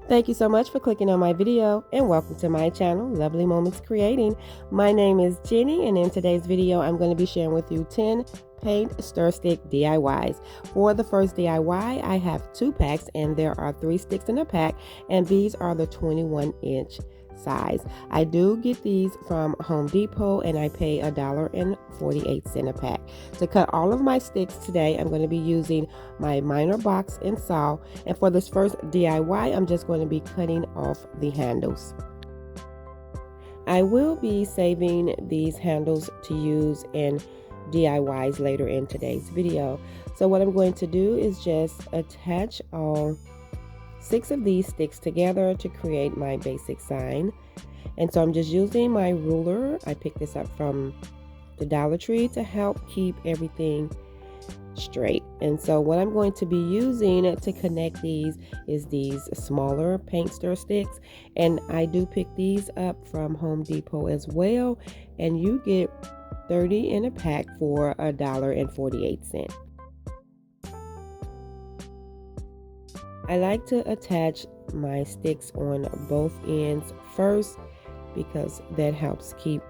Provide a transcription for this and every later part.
Thank you so much for clicking on my video and welcome to my channel, Lovely Moments Creating. My name is Jenny and in today's video I'm going to be sharing with you 10 paint stir stick DIYs. For the first DIY I have 2 packs and there are 3 sticks in a pack, and these are the 21-inch size. I do get these from Home Depot and I pay $1.48 a pack. To cut all of my sticks today, I'm going to be using my miter box and saw, and for this first DIY I'm just going to be cutting off the handles. I will be saving these handles to use in DIYs later in today's video. So what I'm going to do is just attach all 6 of these sticks together to create my basic sign. And so I'm just using my ruler. I picked this up from the Dollar Tree to help keep everything straight. And so what I'm going to be using to connect these is these smaller paint stir sticks, and I do pick these up from Home Depot as well, and you get 30 in a pack for $1.48. I like to attach my sticks on both ends first because that helps keep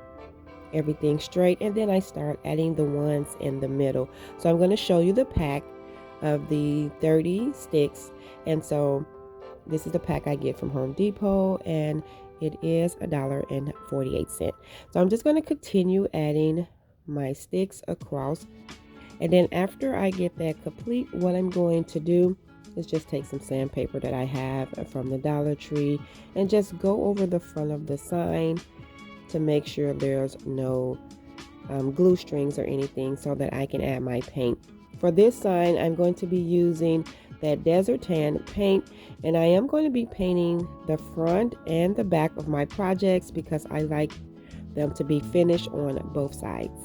everything straight, and then I start adding the ones in the middle. So I'm going to show you the pack of the 30 sticks, and so this is the pack I get from Home Depot and it is $1.48. So I'm just going to continue adding my sticks across, and then after I get that complete, what I'm going to do is just take some sandpaper that I have from the Dollar Tree and just go over the front of the sign to make sure there's no glue strings or anything so that I can add my paint. For this sign I'm going to be using that desert tan paint, and I am going to be painting the front and the back of my projects because I like them to be finished on both sides.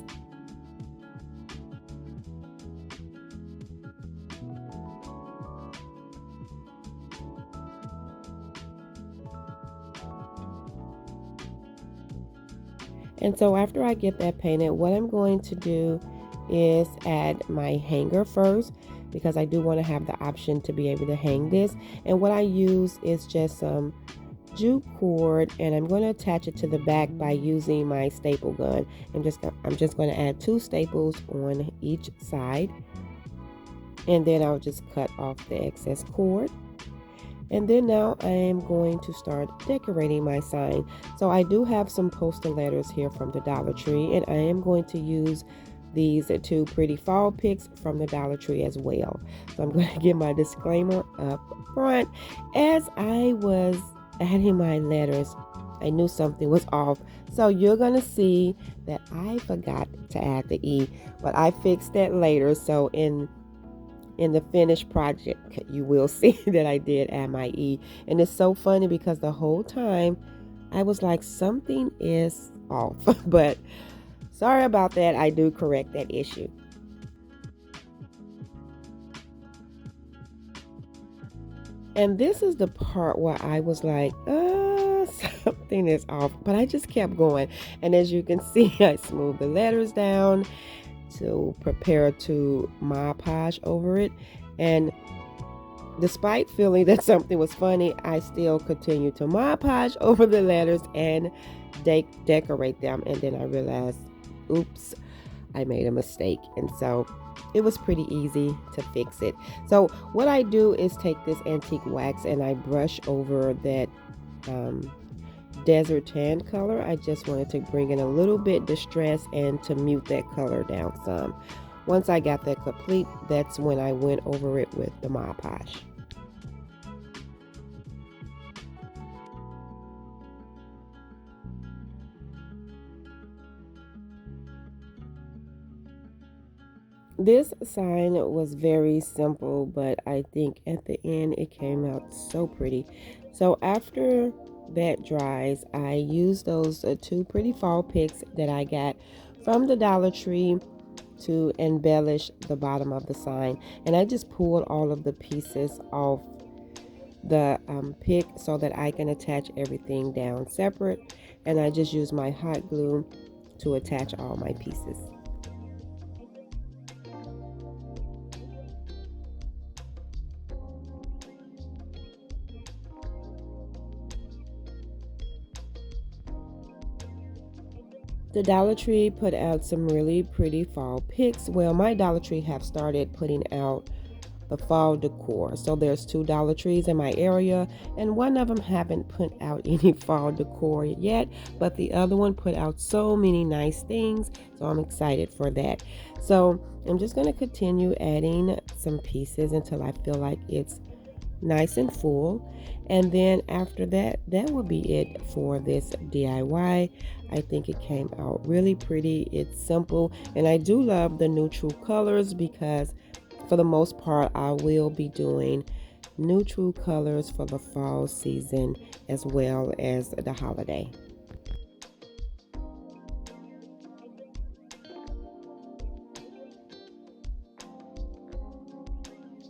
And so after I get that painted, what I'm going to do is add my hanger first because I do want to have the option to be able to hang this. And what I use is just some jute cord, and I'm going to attach it to the back by using my staple gun. I'm just going to add 2 staples on each side, and then I'll just cut off the excess cord. And then now I am going to start decorating my sign. So I do have some postal letters here from the Dollar Tree, and I am going to use these 2 pretty fall picks from the Dollar Tree as well. So I'm going to give my disclaimer up front. As I was adding my letters, I knew something was off. So you're going to see that I forgot to add the E, but I fixed that later. So in the finished project you will see that I did add my E, and it's so funny because the whole time I was like, something is off. But sorry about that, I do correct that issue. And this is the part where I was like, something is off, but I just kept going, and as you can see I smoothed the letters down to prepare to Mod Podge over it, and despite feeling that something was funny, I still continued to Mod Podge over the letters and decorate them, and then I realized, oops, I made a mistake, and so it was pretty easy to fix it. So what I do is take this antique wax and I brush over that desert tan color. I just wanted to bring in a little bit distress and to mute that color down some. Once I got that complete, that's when I went over it with the Mod Podge. This sign was very simple, but I think at the end it came out so pretty. So after that dries, I use those 2 pretty fall picks that I got from the Dollar Tree to embellish the bottom of the sign, and I just pulled all of the pieces off the pick so that I can attach everything down separate, and I just use my hot glue to attach all my pieces. The Dollar Tree put out some really pretty fall picks. Well, my Dollar Tree have started putting out the fall decor. So there's two Dollar Trees in my area, and one of them haven't put out any fall decor yet, but the other one put out so many nice things. So I'm excited for that. So I'm just going to continue adding some pieces until I feel like it's nice and full, and then after that, that will be it for this DIY. I think it came out really pretty. It's simple, and I do love the neutral colors because for the most part I will be doing neutral colors for the fall season as well as the holiday.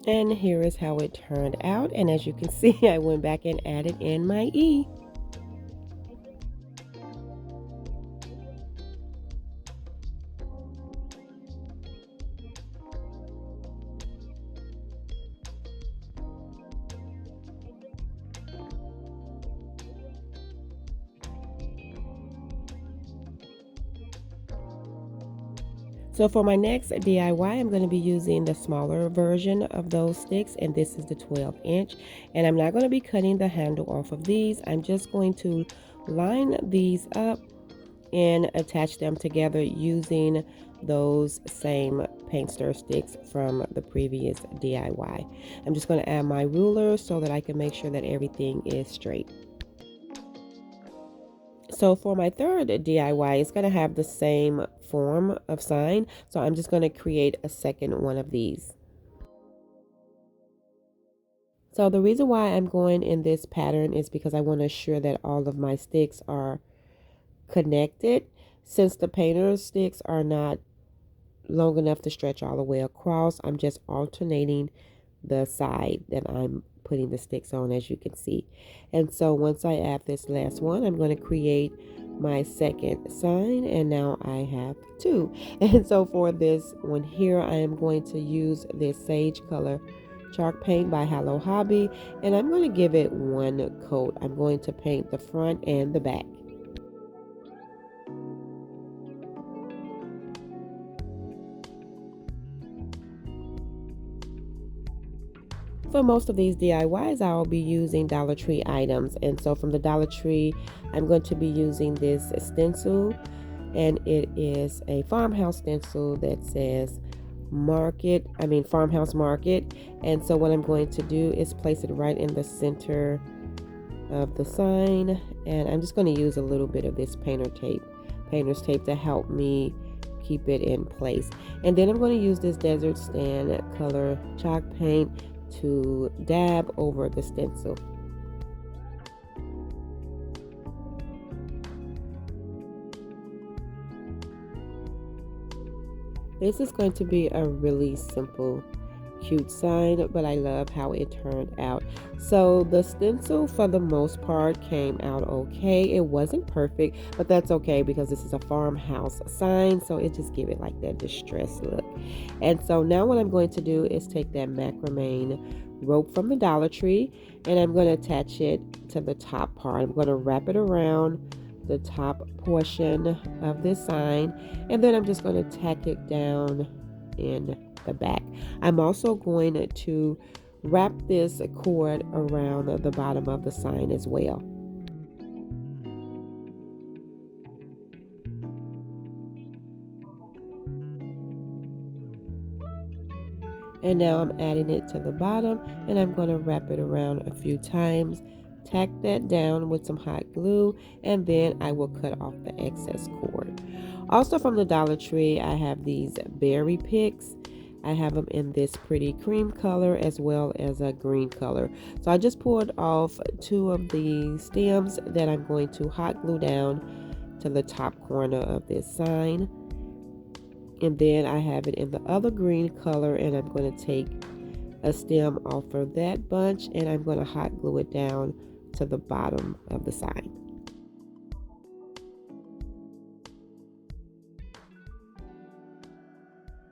And here is how it turned out, and as you can see, I went back and added in my E. So for my next DIY, I'm going to be using the smaller version of those sticks, and this is the 12-inch. And I'm not going to be cutting the handle off of these. I'm just going to line these up and attach them together using those same paint stir sticks from the previous DIY. I'm just going to add my ruler so that I can make sure that everything is straight. So for my third DIY, it's going to have the same form of sign. So I'm just going to create a second one of these. So the reason why I'm going in this pattern is because I want to ensure that all of my sticks are connected. Since the painter sticks are not long enough to stretch all the way across, I'm just alternating the side that I'm putting the sticks on, as you can see. And so once I add this last one, I'm going to create my second sign, and now I have two. And so for this one here, I am going to use this sage color chalk paint by Hello Hobby, and I'm going to give it one coat. I'm going to paint the front and the back. For most of these DIYs, I'll be using Dollar Tree items. And so from the Dollar Tree, I'm going to be using this stencil. And it is a farmhouse stencil that says Farmhouse Market. And so what I'm going to do is place it right in the center of the sign. And I'm just going to use a little bit of this painter's tape to help me keep it in place. And then I'm going to use this Desert Stand color chalk paint to dab over the stencil. This is going to be a really simple, cute sign, but I love how it turned out. So the stencil for the most part came out okay. It wasn't perfect, but that's okay because this is a farmhouse sign, so it just give it like that distressed look. And so now what I'm going to do is take that macrame rope from the Dollar Tree, and I'm going to attach it to the top part. I'm going to wrap it around the top portion of this sign, and then I'm just going to tack it down in the back. I'm also going to wrap this cord around the bottom of the sign as well. And now I'm adding it to the bottom, and I'm going to wrap it around a few times, tack that down with some hot glue, and then I will cut off the excess cord. Also from the Dollar Tree, I have these berry picks. I have them in this pretty cream color as well as a green color. So I just pulled off two of the stems that I'm going to hot glue down to the top corner of this sign. And then I have it in the other green color, and I'm going to take a stem off of that bunch, and I'm going to hot glue it down to the bottom of the sign.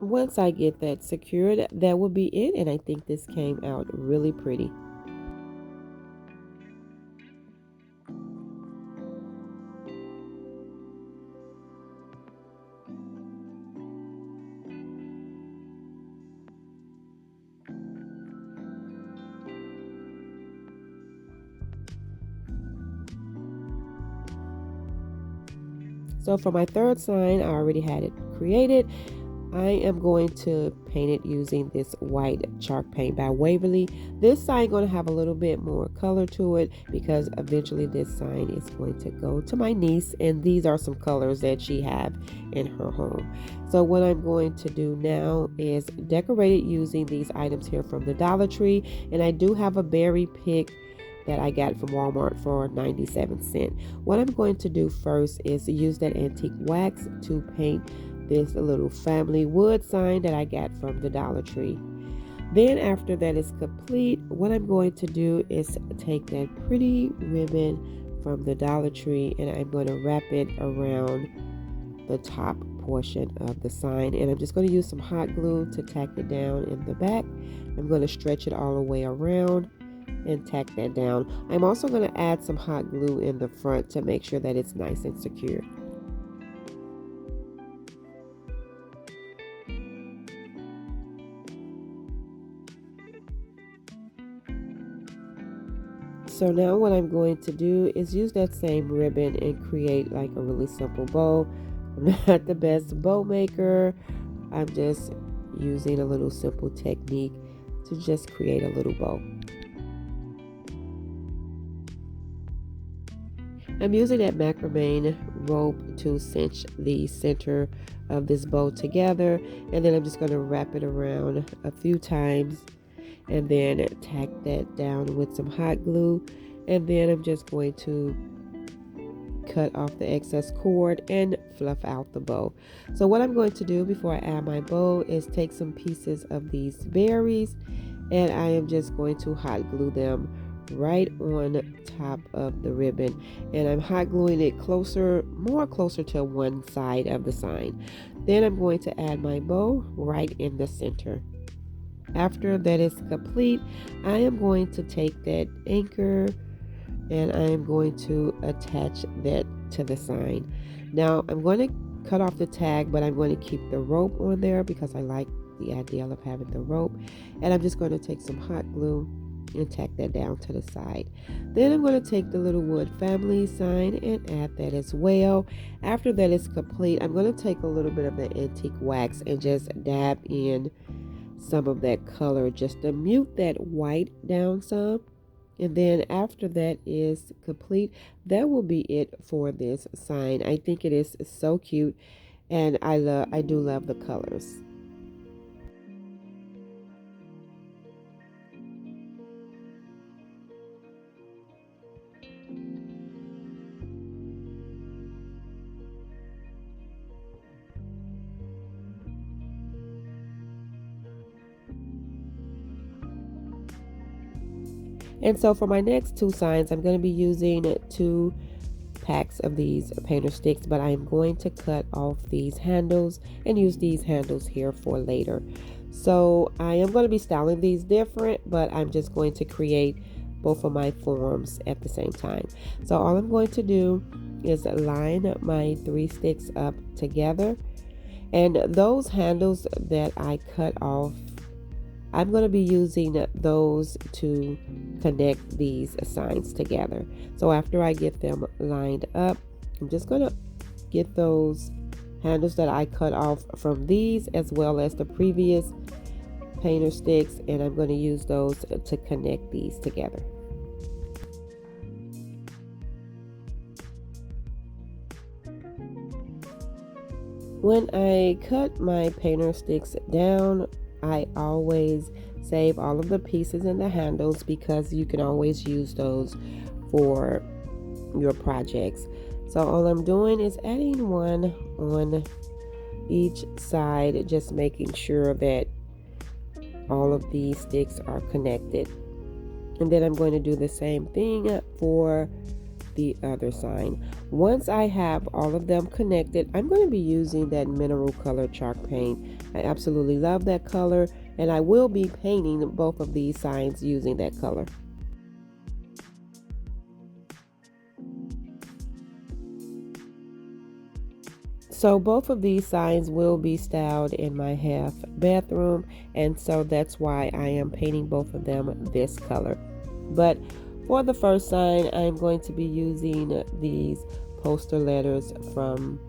Once I get that secured, that will be it, and I think this came out really pretty. So for my third sign, I already had it created. I am going to paint it using this white chalk paint by Waverly. This sign going to have a little bit more color to it because eventually this sign is going to go to my niece, and these are some colors that she have in her home. So what I'm going to do now is decorate it using these items here from the Dollar Tree, and I do have a berry pick that I got from Walmart for 97 cents. What I'm going to do first is use that antique wax to paint this little family wood sign that I got from the Dollar Tree. Then after that is complete, what I'm going to do is take that pretty ribbon from the Dollar Tree and I'm going to wrap it around the top portion of the sign, and I'm just going to use some hot glue to tack it down in the back. I'm going to stretch it all the way around and tack that down. I'm also going to add some hot glue in the front to make sure that it's nice and secure. So now what I'm going to do is use that same ribbon and create like a really simple bow. I'm not the best bow maker. I'm just using a little simple technique to just create a little bow. I'm using that macrame rope to cinch the center of this bow together, and then I'm just going to wrap it around a few times and then tack that down with some hot glue, and then I'm just going to cut off the excess cord and fluff out the bow. So what I'm going to do before I add my bow is take some pieces of these berries, and I am just going to hot glue them right on top of the ribbon, and I'm hot gluing it more closer to one side of the sign. Then I'm going to add my bow right in the center. After that is complete, I am going to take that anchor and I am going to attach that to the sign. Now I'm going to cut off the tag, but I'm going to keep the rope on there because I like the idea of having the rope. And I'm just going to take some hot glue and tack that down to the side. Then I'm going to take the little wood family sign and add that as well. After that is complete, I'm going to take a little bit of the antique wax and just dab in some of that color just to mute that white down some. And then after that is complete, that will be it for this sign. I think it is so cute, and I do love the colors. And so for my next two signs, I'm going to be using 2 packs of these painter sticks, but I am going to cut off these handles and use these handles here for later. So I am going to be styling these different, but I'm just going to create both of my forms at the same time. So all I'm going to do is line my 3 sticks up together, and those handles that I cut off, I'm going to be using those to connect these signs together. So after I get them lined up, I'm just going to get those handles that I cut off from these as well as the previous painter sticks, and I'm going to use those to connect these together. When I cut my painter sticks down, I always save all of the pieces and the handles because you can always use those for your projects. So all I'm doing is adding one on each side, just making sure that all of these sticks are connected. And then I'm going to do the same thing for the other sign. Once I have all of them connected, I'm going to be using that mineral color chalk paint. I absolutely love that color, and I will be painting both of these signs using that color. So both of these signs will be styled in my half bathroom, and so that's why I am painting both of them this color. But for the first sign, I'm going to be using these poster letters from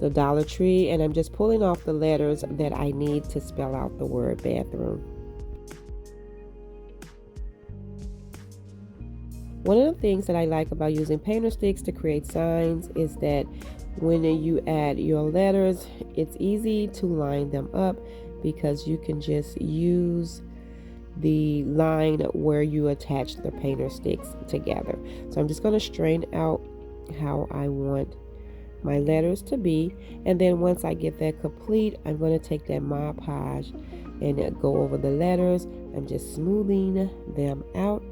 the Dollar Tree, and I'm just pulling off the letters that I need to spell out the word bathroom. One of the things that I like about using painter sticks to create signs is that when you add your letters, it's easy to line them up because you can just use the line where you attach the painter sticks together. So I'm just going to strain out how I want my letters to be, and then once I get that complete, I'm going to take that Mod Podge and go over the letters. I'm just smoothing them out,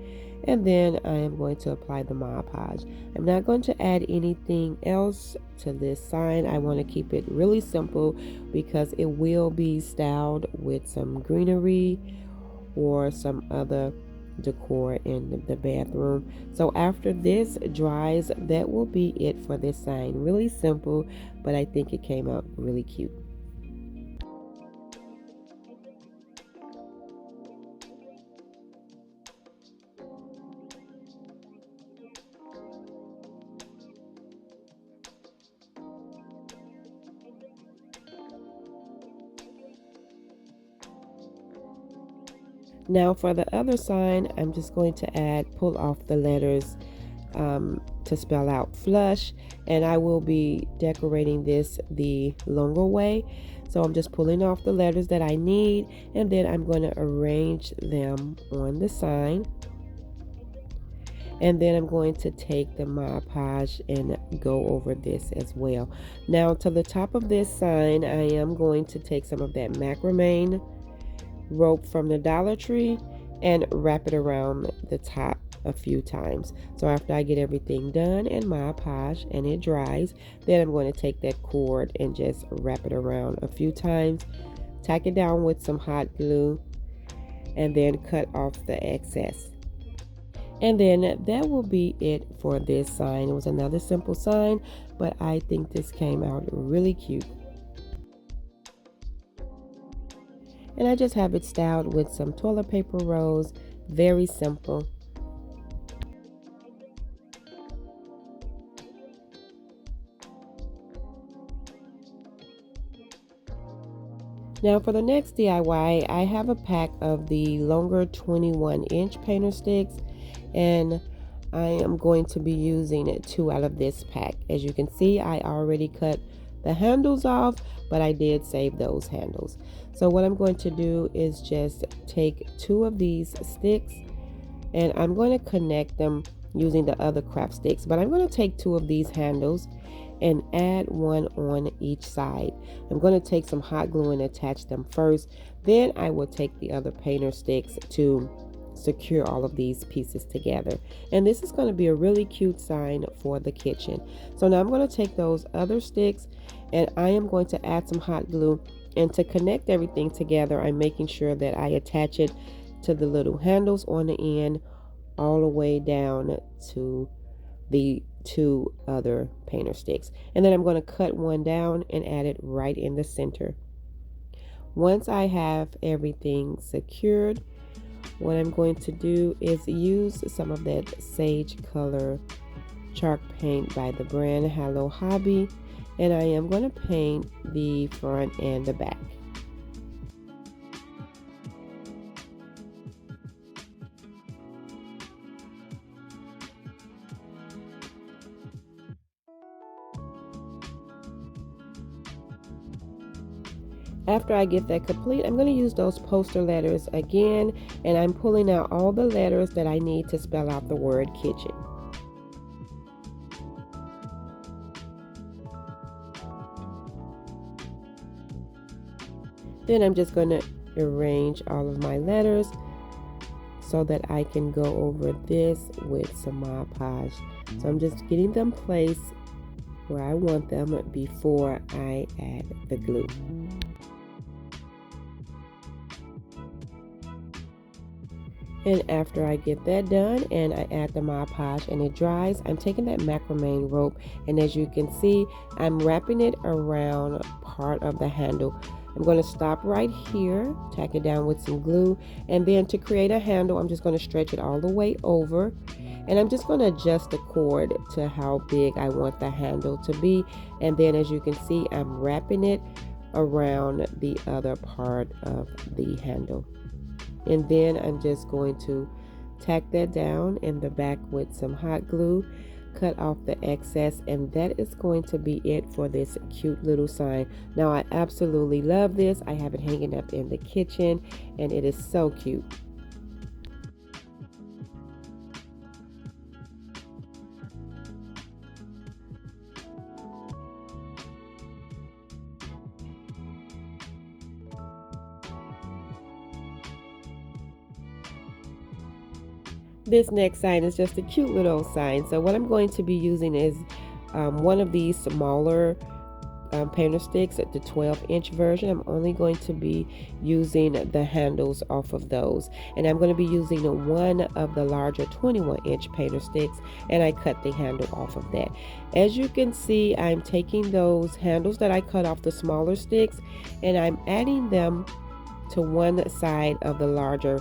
and then I am going to apply the Mod Podge. I'm not going to add anything else to this sign. I want to keep it really simple because it will be styled with some greenery or some other decor in the bathroom. So after this dries, that will be it for this sign. Really simple, but I think it came out really cute. Now for the other sign, I'm just going to pull off the letters to spell out flush, and I will be decorating this the longer way. So I'm just pulling off the letters that I need, and then I'm going to arrange them on the sign. And then I'm going to take the Mod Podge and go over this as well. Now to the top of this sign, I am going to take some of that macrame rope from the Dollar Tree and wrap it around the top a few times. So after I get everything done and Mod Podge and it dries, then I'm going to take that cord and just wrap it around a few times, tack it down with some hot glue, and then cut off the excess. And then that will be it for this sign. It was another simple sign, but I think this came out really cute. And I just have it styled with some toilet paper rolls. Very simple. Now for the next DIY, I have a pack of the longer 21-inch painter sticks, and I am going to be using 2 out of this pack. As you can see, I already cut the handles off, but I did save those handles. So what I'm going to do is just take 2 of these sticks, and I'm going to connect them using the other craft sticks, but I'm going to take 2 of these handles and add one on each side. I'm going to take some hot glue and attach them first. Then I will take the other painter sticks to secure all of these pieces together. And this is going to be a really cute sign for the kitchen. So now I'm going to take those other sticks and I am going to add some hot glue, and to connect everything together, I'm making sure that I attach it to the little handles on the end all the way down to the 2 other painter sticks. And then I'm going to cut one down and add it right in the center. Once I have everything secured, what I'm going to do is use some of that sage color chalk paint by the brand Hello Hobby, and I am going to paint the front and the back. After I get that complete, I'm going to use those poster letters again, and I'm pulling out all the letters that I need to spell out the word kitchen. Then I'm just going to arrange all of my letters so that I can go over this with some Mod Podge. So I'm just getting them placed where I want them before I add the glue. And after I get that done and I add the Mod Podge and it dries, I'm taking that macrame rope, and as you can see, I'm wrapping it around part of the handle. I'm going to stop right here, tack it down with some glue, and then to create a handle, I'm just going to stretch it all the way over, And I'm just going to adjust the cord to how big I want the handle to be. And then as you can see, I'm wrapping it around the other part of the handle. And then I'm just going to tack that down in the back with some hot glue, cut off the excess, and that is going to be it for this cute little sign. Now I absolutely love this. I have it hanging up in the kitchen and it is so cute. This next sign is just a cute little sign. So what I'm going to be using is one of these smaller painter sticks at the 12-inch version. I'm only going to be using the handles off of those, and I'm going to be using one of the larger 21-inch painter sticks, and I cut the handle off of that. As you can see, I'm taking those handles that I cut off the smaller sticks and I'm adding them to one side of the larger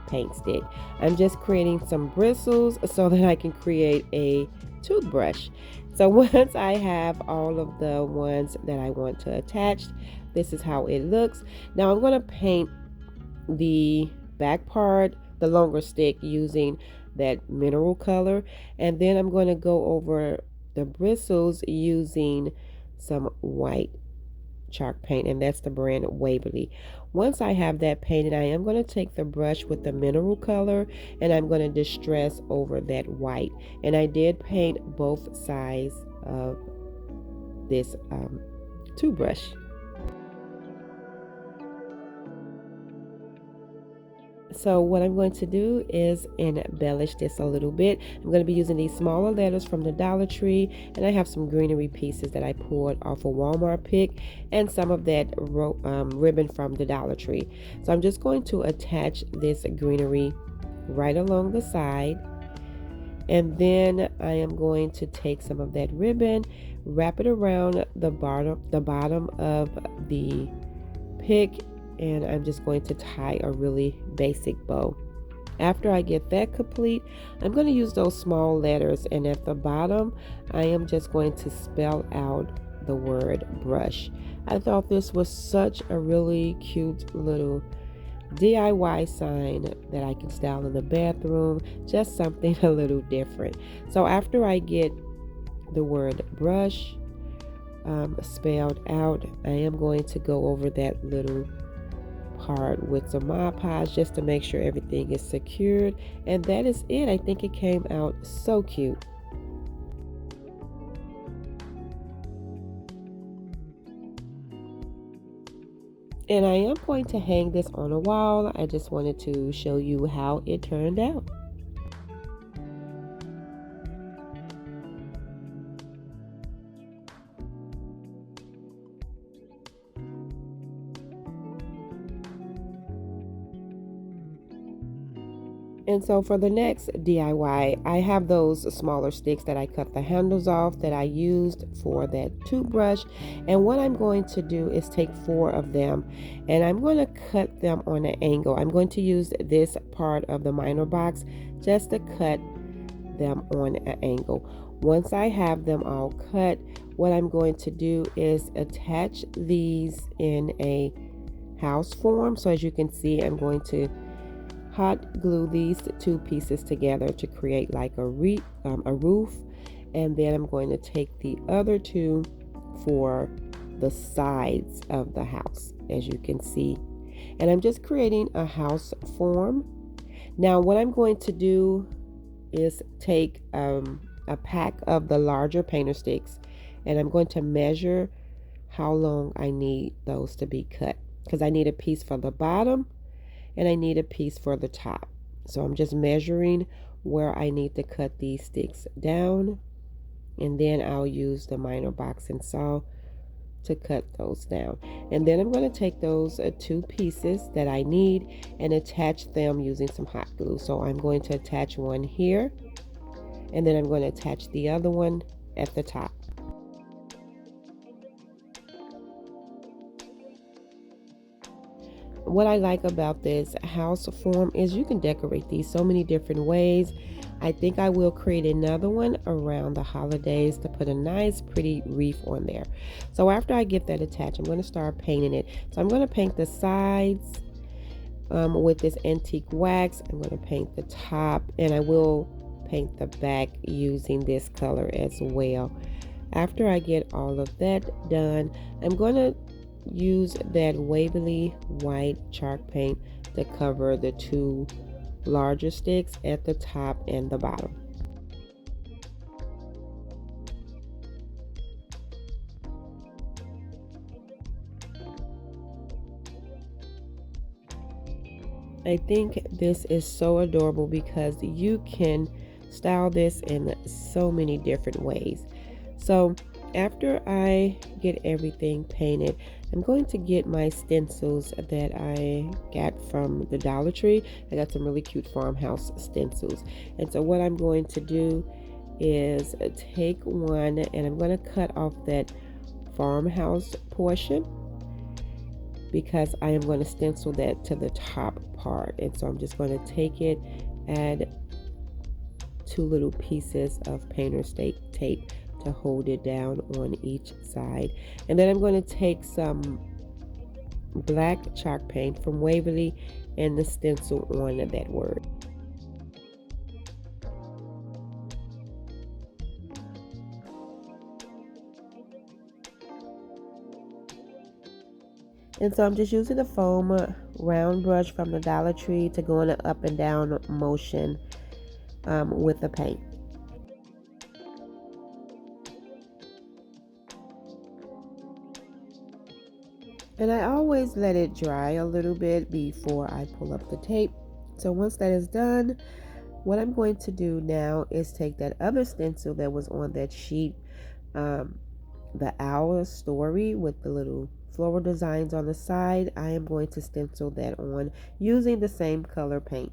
paint stick. I'm just creating some bristles so that I can create a toothbrush. So once I have all of the ones that I want to attach, this is how it looks. Now I'm going to paint the back part, the longer stick, using that mineral color, and then I'm going to go over the bristles using some white chalk paint, and that's the brand Waverly. Once I have that painted, I am going to take the brush with the mineral color and I'm going to distress over that white. And I did paint both sides of this toothbrush. So what I'm going to do is embellish this a little bit. I'm going to be using these smaller letters from the Dollar Tree, and I have some greenery pieces that I pulled off a Walmart pick and some of that ribbon from the Dollar Tree. So I'm just going to attach this greenery right along the side, and then I am going to take some of that ribbon, wrap it around the bottom of the pick, and I'm just going to tie a really basic bow. After I get that complete, I'm going to use those small letters, and at the bottom I am just going to spell out the word brush. I thought this was such a really cute little DIY sign that I can style in the bathroom, just something a little different. So after I get the word brush spelled out, I am going to go over that little part with some Mod Podge just to make sure everything is secured, and that is it. I think it came out so cute. And I am going to hang this on a wall. I just wanted to show you how it turned out. And so for the next DIY, I have those smaller sticks that I cut the handles off that I used for that toothbrush. And what I'm going to do is take 4 of them and I'm going to cut them on an angle. I'm going to use this part of the minor box just to cut them on an angle. Once I have them all cut, what I'm going to do is attach these in a house form. So as you can see, I'm going to hot glue these 2 pieces together to create like a roof, and then I'm going to take the other 2 for the sides of the house, as you can see, and I'm just creating a house form. Now what I'm going to do is take a pack of the larger painter sticks, and I'm going to measure how long I need those to be cut, because I need a piece for the bottom and I need a piece for the top. So I'm just measuring where I need to cut these sticks down, and then I'll use the minor box and saw to cut those down. And then I'm going to take those 2 pieces that I need and attach them using some hot glue. So I'm going to attach one here, and then I'm going to attach the other one at the top. What I like about this house form is you can decorate these so many different ways. I think I will create another one around the holidays to put a nice pretty wreath on there. So after I get that attached, I'm going to start painting it. So I'm going to paint the sides with this antique wax. I'm going to paint the top, and I will paint the back using this color as well. After I get all of that done, I'm going to use that Waverly white chalk paint to cover the two larger sticks at the top and the bottom. I think this is so adorable because you can style this in so many different ways. So after I get everything painted, I'm going to get my stencils that I got from the Dollar Tree. I got some really cute Farmhouse stencils. And so what I'm going to do is take one, and I'm going to cut off that Farmhouse portion because I am going to stencil that to the top part. And so I'm just going to take it, add two little pieces of painter's tape to hold it down on each side. And then I'm going to take some black chalk paint from Waverly and the stencil on that word. And so I'm just using the foam round brush from the Dollar Tree to go in an up and down motion with the paint. And I always let it dry a little bit before I pull up the tape. So once that is done, what I'm going to do now is take that other stencil that was on that sheet, the owl story with the little floral designs on the side. I am going to stencil that on using the same color paint.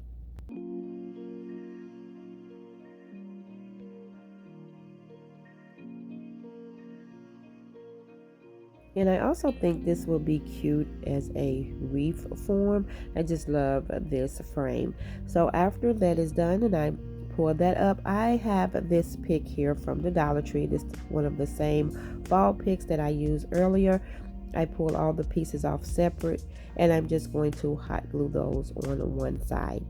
And I also think this will be cute as a wreath form. I just love this frame. So after that is done and I pour that up, I have this pick here from the Dollar Tree. This is one of the same fall picks that I used earlier. I pull all the pieces off separate, and I'm just going to hot glue those on one side.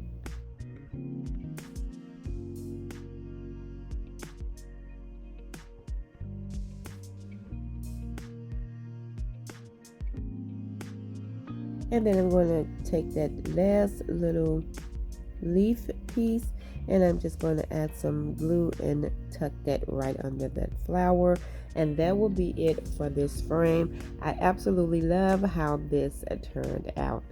And then I'm going to take that last little leaf piece, and I'm just going to add some glue and tuck that right under that flower. And that will be it for this frame. I absolutely love how this turned out.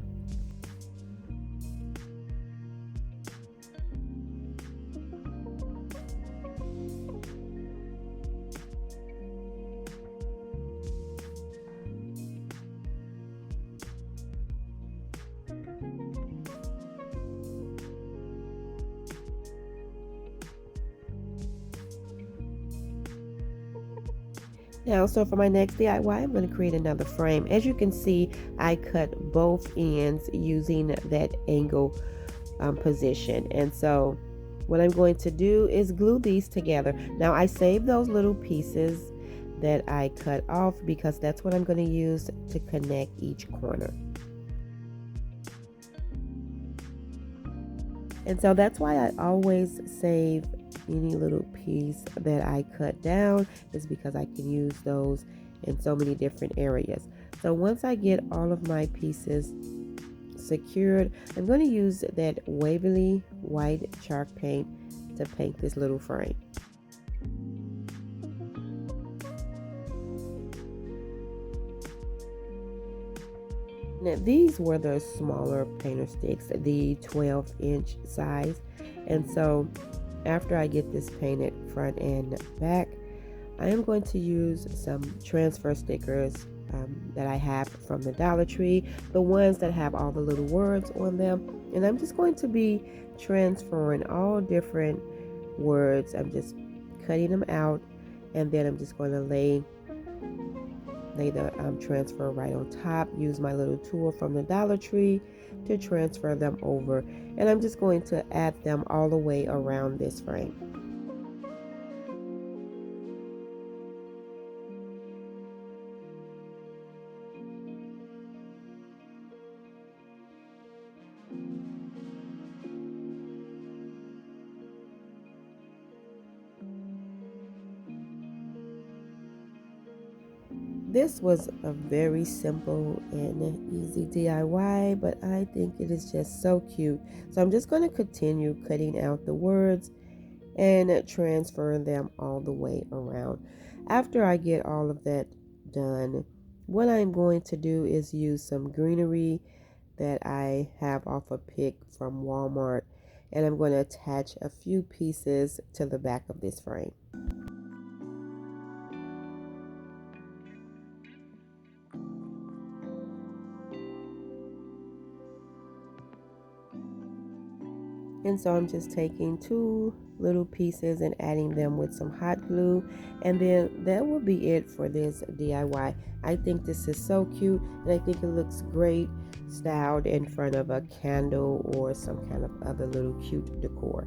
Now, so for my next DIY, I'm going to create another frame. As you can see, I cut both ends using that angle position. And so what I'm going to do is glue these together. Now, I saved those little pieces that I cut off because that's what I'm going to use to connect each corner. And so that's why I always save any little piece that I cut down, is because I can use those in so many different areas. So once I get all of my pieces secured, I'm going to use that Waverly white chalk paint to paint this little frame. Now these were the smaller painter sticks, the 12-inch size. And so after I get this painted front and back, I am going to use some transfer stickers that I have from the Dollar Tree, the ones that have all the little words on them. And I'm just going to be transferring all different words. I'm just cutting them out, and then I'm just going to lay they transfer right on top. Use my little tool from the Dollar Tree to transfer them over, and I'm just going to add them all the way around this frame. This was a very simple and easy DIY, but I think it is just so cute. So I'm just going to continue cutting out the words and transfer them all the way around. After I get all of that done, what I'm going to do is use some greenery that I have off a pick from Walmart, and I'm going to attach a few pieces to the back of this frame. And so I'm just taking two little pieces and adding them with some hot glue, and then that will be it for this DIY. I think this is so cute, and I think it looks great styled in front of a candle or some kind of other little cute decor.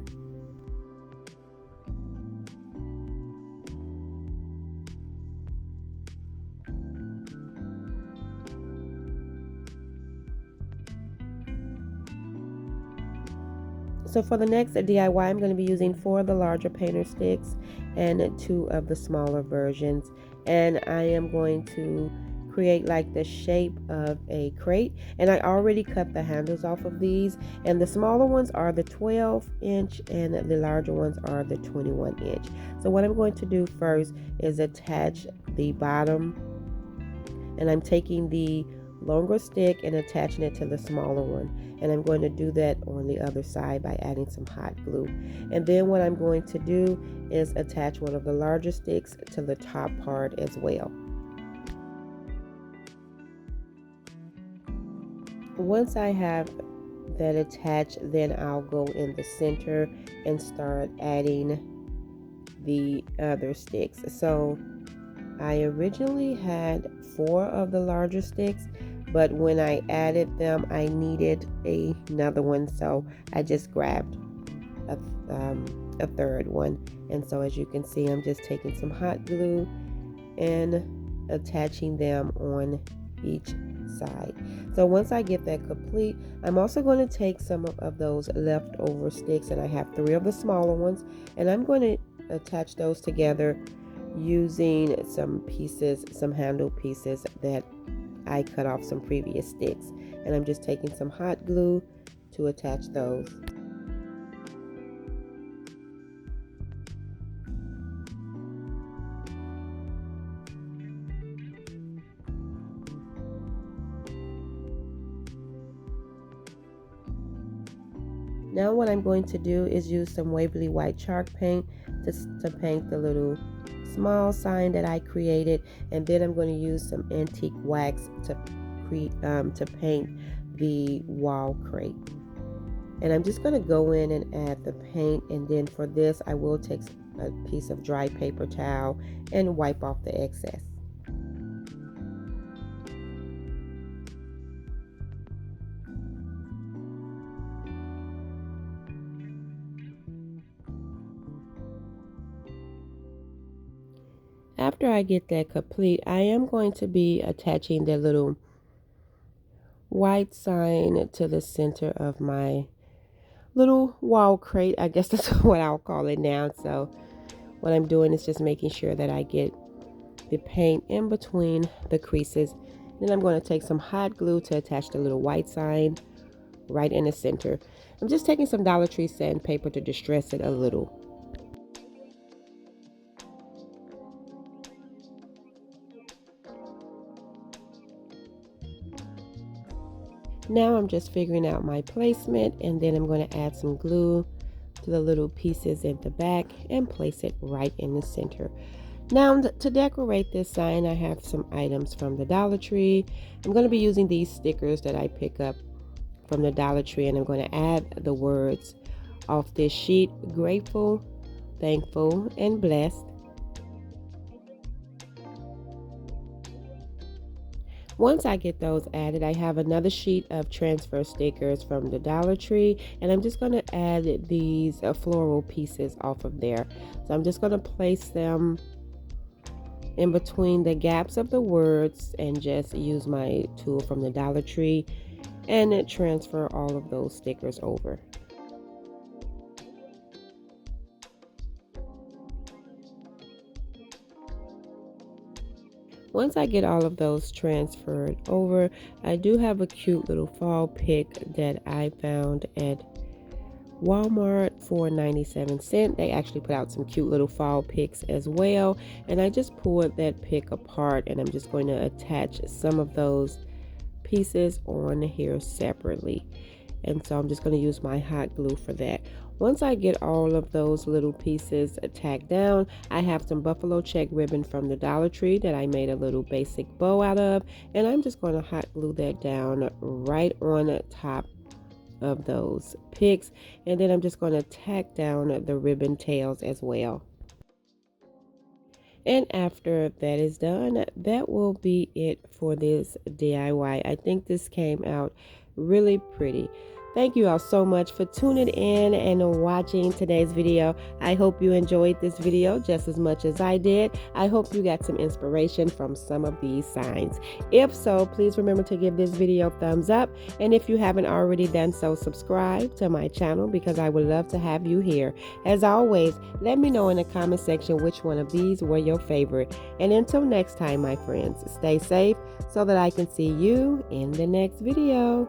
So for the next DIY, I'm going to be using 4 of the larger painter sticks and 2 of the smaller versions. And I am going to create like the shape of a crate. And I already cut the handles off of these. And the smaller ones are the 12-inch and the larger ones are the 21-inch. So what I'm going to do first is attach the bottom. And I'm taking the longer stick and attaching it to the smaller one, and I'm going to do that on the other side by adding some hot glue. And then what I'm going to do is attach one of the larger sticks to the top part as well. Once I have that attached, then I'll go in the center and start adding the other sticks. So I originally had 4 of the larger sticks, but when I added them, I needed another one, so I just grabbed a third one. And so as you can see, I'm just taking some hot glue and attaching them on each side. So once I get that complete, I'm also going to take some of those leftover sticks, and I have 3 of the smaller ones, and I'm going to attach those together using some pieces, some handle pieces that I cut off some previous sticks, and I'm just taking some hot glue to attach those. Now what I'm going to do is use some Waverly White chalk paint to paint the little small sign that I created, and then I'm going to use some antique wax to paint the wall crate. And I'm just going to go in and add the paint, and then for this I will take a piece of dry paper towel and wipe off the excess. After I get that complete, I am going to be attaching the little white sign to the center of my little wall crate. I guess that's what I'll call it now. So what I'm doing is just making sure that I get the paint in between the creases. Then I'm going to take some hot glue to attach the little white sign right in the center. I'm just taking some Dollar Tree sandpaper to distress it a little. Now I'm just figuring out my placement, and then I'm going to add some glue to the little pieces in the back and place it right in the center. Now to decorate this sign, I have some items from the Dollar Tree. I'm going to be using these stickers that I pick up from the Dollar Tree, and I'm going to add the words off this sheet: grateful, thankful, and blessed. Once I get those added, I have another sheet of transfer stickers from the Dollar Tree, and I'm just going to add these floral pieces off of there. So I'm just going to place them in between the gaps of the words and just use my tool from the Dollar Tree and transfer all of those stickers over. Once I get all of those transferred over, I do have a cute little fall pick that I found at Walmart for 97 cents. They actually put out some cute little fall picks as well. And I just pulled that pick apart, and I'm just going to attach some of those pieces on here separately. And so I'm just going to use my hot glue for that. Once I get all of those little pieces tacked down, I have some buffalo check ribbon from the Dollar Tree that I made a little basic bow out of, and I'm just going to hot glue that down right on top of those picks, and then I'm just going to tack down the ribbon tails as well. And after that is done, that will be it for this DIY. I think this came out really pretty. Thank you all so much for tuning in and watching today's video. I hope you enjoyed this video just as much as I did. I hope you got some inspiration from some of these signs. If so, please remember to give this video a thumbs up. And if you haven't already done so, subscribe to my channel because I would love to have you here. As always, let me know in the comment section which one of these were your favorite. And until next time, my friends, stay safe so that I can see you in the next video.